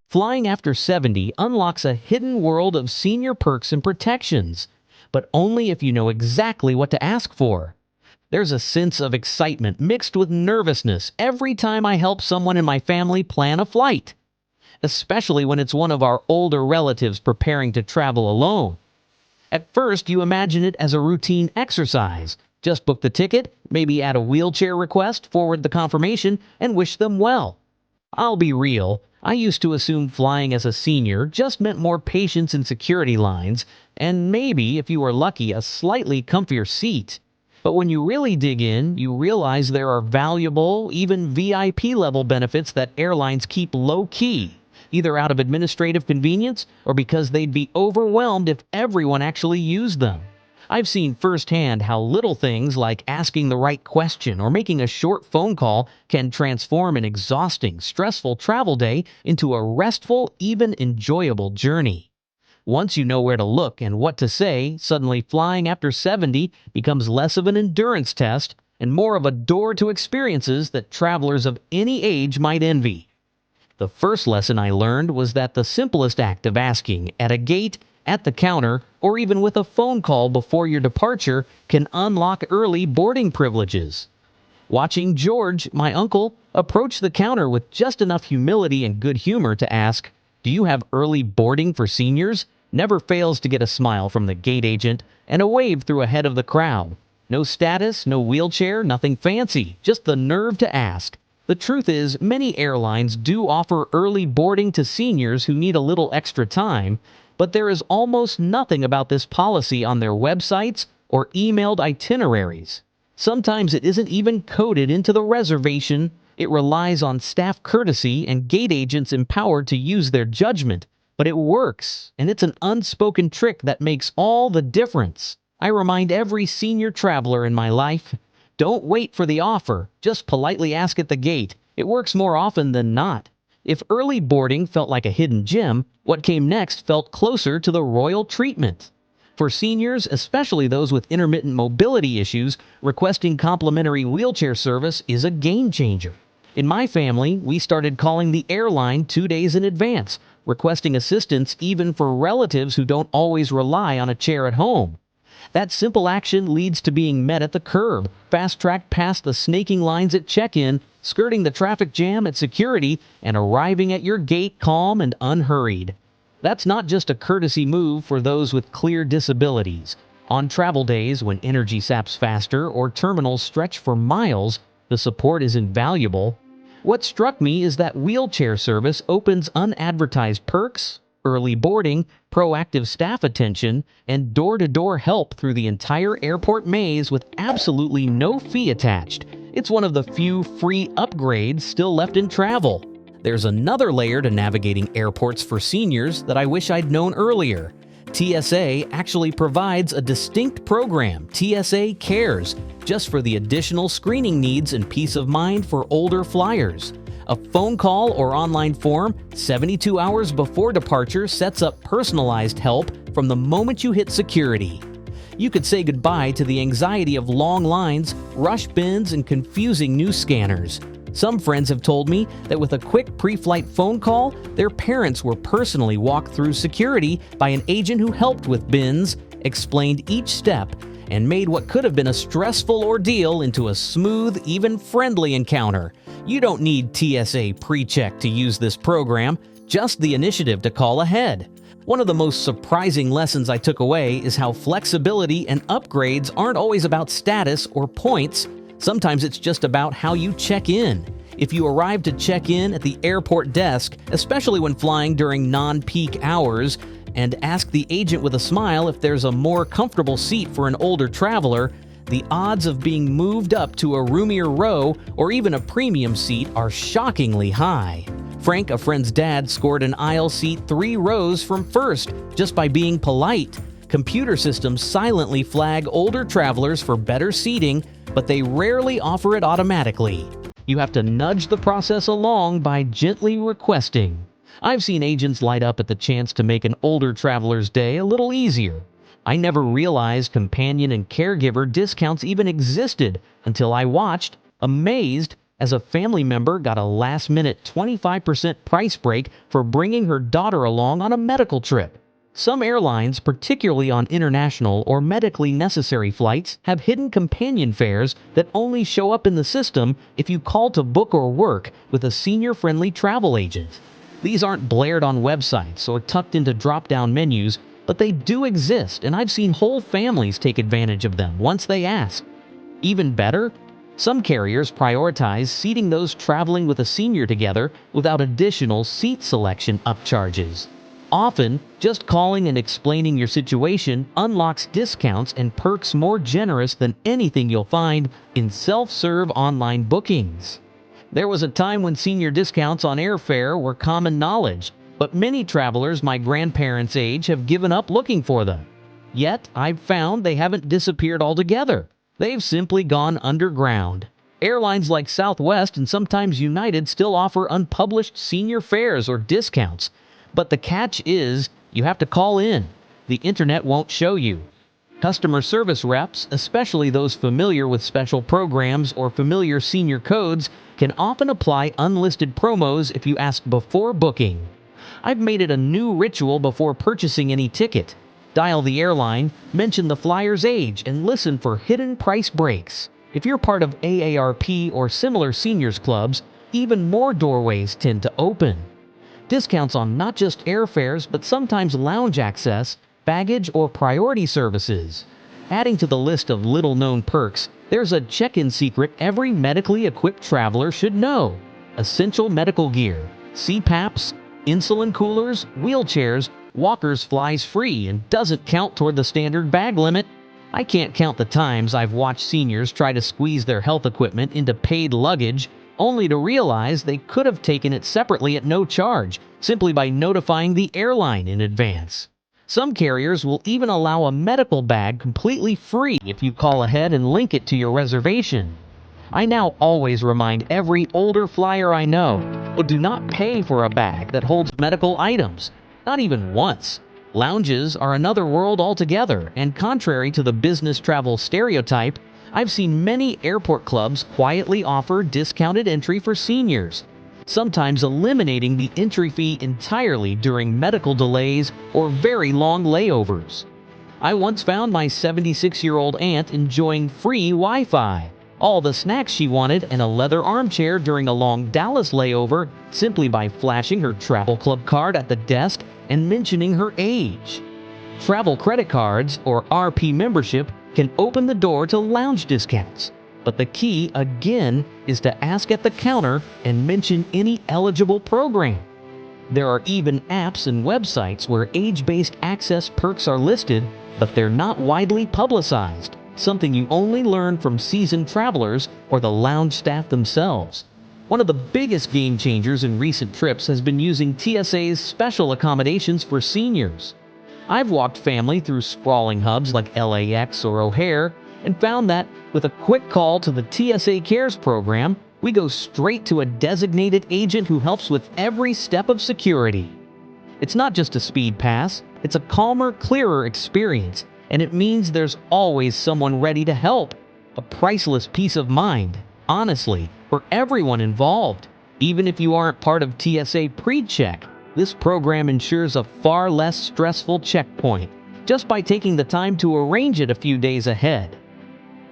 Flying after 70 unlocks a hidden world of senior perks and protections, but only if you know exactly what to ask for. There's a sense of excitement mixed with nervousness every time I help someone in my family plan a flight, especially when it's one of our older relatives preparing to travel alone. At first, you imagine it as a routine exercise. Just book the ticket, maybe add a wheelchair request, forward the confirmation, and wish them well. I'll be real, I used to assume flying as a senior just meant more patience in security lines, and maybe, if you were lucky, a slightly comfier seat. But when you really dig in, you realize there are valuable, even VIP level benefits that airlines keep low-key, either out of administrative convenience or because they'd be overwhelmed if everyone actually used them. I've seen firsthand how little things like asking the right question or making a short phone call can transform an exhausting, stressful travel day into a restful, even enjoyable journey. Once you know where to look and what to say, suddenly flying after 70 becomes less of an endurance test and more of a door to experiences that travelers of any age might envy. The first lesson I learned was that the simplest act of asking at a gate, at the counter, or even with a phone call before your departure can unlock early boarding privileges. Watching George, my uncle, approach the counter with just enough humility and good humor to ask, "Do you have early boarding for seniors?" never fails to get a smile from the gate agent and a wave through a head of the crowd. No status, no wheelchair, nothing fancy, just the nerve to ask. The truth is, many airlines do offer early boarding to seniors who need a little extra time, but there is almost nothing about this policy on their websites or emailed itineraries. Sometimes it isn't even coded into the reservation. It relies on staff courtesy and gate agents empowered to use their judgment. But it works, and it's an unspoken trick that makes all the difference. I remind every senior traveler in my life, don't wait for the offer, just politely ask at the gate. It works more often than not. If early boarding felt like a hidden gem, what came next felt closer to the royal treatment. For seniors, especially those with intermittent mobility issues, requesting complimentary wheelchair service is a game changer. In my family, we started calling the airline 2 days in advance, requesting assistance even for relatives who don't always rely on a chair at home. That simple action leads to being met at the curb, fast-tracked past the snaking lines at check-in, skirting the traffic jam at security, and arriving at your gate calm and unhurried. That's not just a courtesy move for those with clear disabilities. On travel days when energy saps faster or terminals stretch for miles, the support is invaluable. What struck me is that wheelchair service opens unadvertised perks, early boarding, proactive staff attention, and door-to-door help through the entire airport maze with absolutely no fee attached. It's one of the few free upgrades still left in travel. There's another layer to navigating airports for seniors that I wish I'd known earlier. TSA actually provides a distinct program, TSA Cares, just for the additional screening needs and peace of mind for older flyers. A phone call or online form 72 hours before departure sets up personalized help from the moment you hit security. You could say goodbye to the anxiety of long lines, rush bins, and confusing new scanners. Some friends have told me that with a quick pre-flight phone call, their parents were personally walked through security by an agent who helped with bins, explained each step, and made what could have been a stressful ordeal into a smooth, even friendly encounter. You don't need TSA pre-check to use this program, just the initiative to call ahead. One of the most surprising lessons I took away is how flexibility and upgrades aren't always about status or points. Sometimes it's just about how you check in. If you arrive to check in at the airport desk, especially when flying during non-peak hours, and ask the agent with a smile if there's a more comfortable seat for an older traveler, the odds of being moved up to a roomier row or even a premium seat are shockingly high. Frank, a friend's dad, scored an aisle seat 3 rows from first just by being polite. Computer systems silently flag older travelers for better seating, but they rarely offer it automatically. You have to nudge the process along by gently requesting. I've seen agents light up at the chance to make an older traveler's day a little easier. I never realized companion and caregiver discounts even existed until I watched, amazed, as a family member got a last-minute 25% price break for bringing her daughter along on a medical trip. Some airlines, particularly on international or medically necessary flights, have hidden companion fares that only show up in the system if you call to book or work with a senior-friendly travel agent. These aren't blared on websites or tucked into drop-down menus, but they do exist, and I've seen whole families take advantage of them once they ask. Even better, some carriers prioritize seating those traveling with a senior together without additional seat selection upcharges. Often, just calling and explaining your situation unlocks discounts and perks more generous than anything you'll find in self-serve online bookings. There was a time when senior discounts on airfare were common knowledge, but many travelers my grandparents' age have given up looking for them. Yet, I've found they haven't disappeared altogether. They've simply gone underground. Airlines like Southwest and sometimes United still offer unpublished senior fares or discounts. But the catch is, you have to call in. The internet won't show you. Customer service reps, especially those familiar with special programs or familiar senior codes, can often apply unlisted promos if you ask before booking. I've made it a new ritual before purchasing any ticket. Dial the airline, mention the flyer's age, and listen for hidden price breaks. If you're part of AARP or similar seniors clubs, even more doorways tend to open. Discounts on not just airfares, but sometimes lounge access, baggage, or priority services. Adding to the list of little-known perks, there's a check-in secret every medically equipped traveler should know. Essential medical gear, CPAPs, insulin coolers, wheelchairs, walkers flies free and doesn't count toward the standard bag limit. I can't count the times I've watched seniors try to squeeze their health equipment into paid luggage, only to realize they could have taken it separately at no charge, simply by notifying the airline in advance. Some carriers will even allow a medical bag completely free if you call ahead and link it to your reservation. I now always remind every older flyer I know, do not pay for a bag that holds medical items, not even once. Lounges are another world altogether, and contrary to the business travel stereotype, I've seen many airport clubs quietly offer discounted entry for seniors, sometimes eliminating the entry fee entirely during medical delays or very long layovers. I once found my 76-year-old aunt enjoying free Wi-Fi, all the snacks she wanted, and a leather armchair during a long Dallas layover simply by flashing her travel club card at the desk and mentioning her age. Travel credit cards, or RP membership, can open the door to lounge discounts. But the key, again, is to ask at the counter and mention any eligible program. There are even apps and websites where age-based access perks are listed, but they're not widely publicized, something you only learn from seasoned travelers or the lounge staff themselves. One of the biggest game changers in recent trips has been using TSA's special accommodations for seniors. I've walked family through sprawling hubs like LAX or O'Hare and found that, with a quick call to the TSA Cares program, we go straight to a designated agent who helps with every step of security. It's not just a speed pass, it's a calmer, clearer experience, and it means there's always someone ready to help. A priceless peace of mind, honestly, for everyone involved. Even if you aren't part of TSA PreCheck, this program ensures a far less stressful checkpoint, just by taking the time to arrange it a few days ahead.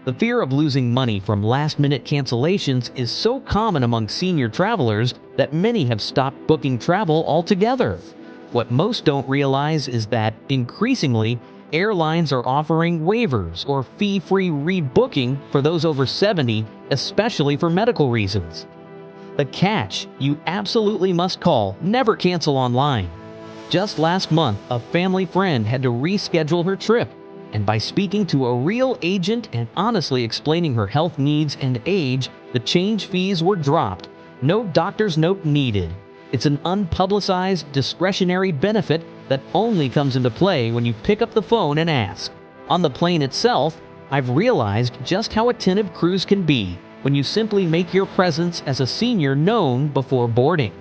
The fear of losing money from last-minute cancellations is so common among senior travelers that many have stopped booking travel altogether. What most don't realize is that, increasingly, airlines are offering waivers or fee-free rebooking for those over 70, especially for medical reasons. The catch: you absolutely must call, never cancel online. Just last month, a family friend had to reschedule her trip, and by speaking to a real agent and honestly explaining her health needs and age, the change fees were dropped. No doctor's note needed. It's an unpublicized, discretionary benefit that only comes into play when you pick up the phone and ask. On the plane itself, I've realized just how attentive crews can be when you simply make your presence as a senior known before boarding.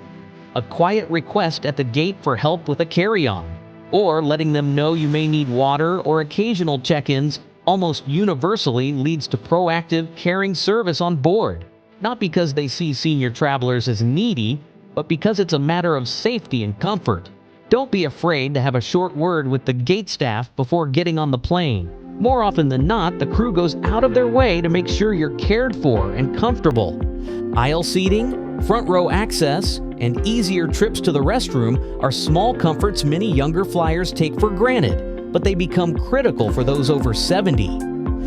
A quiet request at the gate for help with a carry-on, or letting them know you may need water, or occasional check-ins almost universally leads to proactive, caring service on board. not because they see senior travelers as needy, but because it's a matter of safety and comfort. Don't be afraid to have a short word with the gate staff before getting on the plane. More often than not, the crew goes out of their way to make sure you're cared for and comfortable. Aisle seating, front row access, and easier trips to the restroom are small comforts many younger flyers take for granted, but they become critical for those over 70.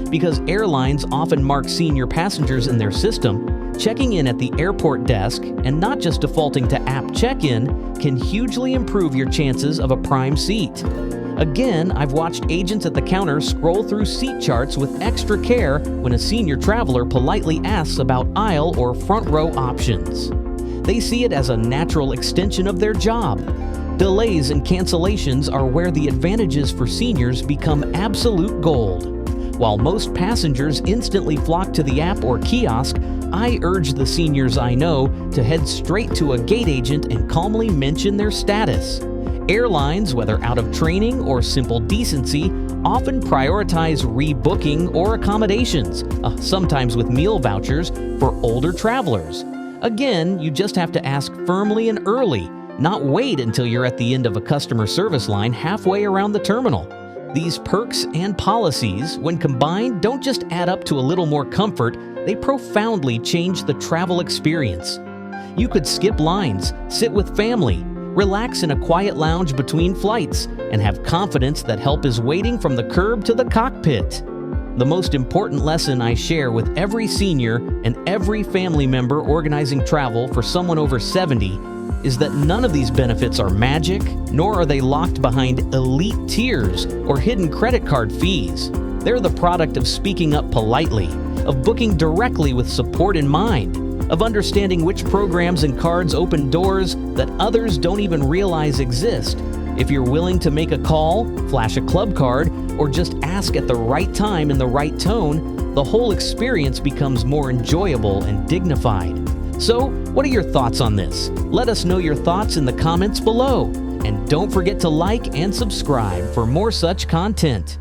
Because airlines often mark senior passengers in their system, checking in at the airport desk and not just defaulting to app check-in can hugely improve your chances of a prime seat. Again, I've watched agents at the counter scroll through seat charts with extra care when a senior traveler politely asks about aisle or front row options. They see it as a natural extension of their job. Delays and cancellations are where the advantages for seniors become absolute gold. While most passengers instantly flock to the app or kiosk, I urge the seniors I know to head straight to a gate agent and calmly mention their status. Airlines, whether out of training or simple decency, often prioritize rebooking or accommodations, sometimes with meal vouchers, for older travelers. Again, you just have to ask firmly and early, not wait until you're at the end of a customer service line halfway around the terminal. These perks and policies, when combined, don't just add up to a little more comfort, they profoundly change the travel experience. You could skip lines, sit with family, relax in a quiet lounge between flights, and have confidence that help is waiting from the curb to the cockpit. The most important lesson I share with every senior and every family member organizing travel for someone over 70 is that none of these benefits are magic, nor are they locked behind elite tiers or hidden credit card fees. They're the product of speaking up politely, of booking directly with support in mind, of understanding which programs and cards open doors that others don't even realize exist. If you're willing to make a call, flash a club card, or just ask at the right time in the right tone, the whole experience becomes more enjoyable and dignified. So, what are your thoughts on this? Let us know your thoughts in the comments below. And don't forget to like and subscribe for more such content.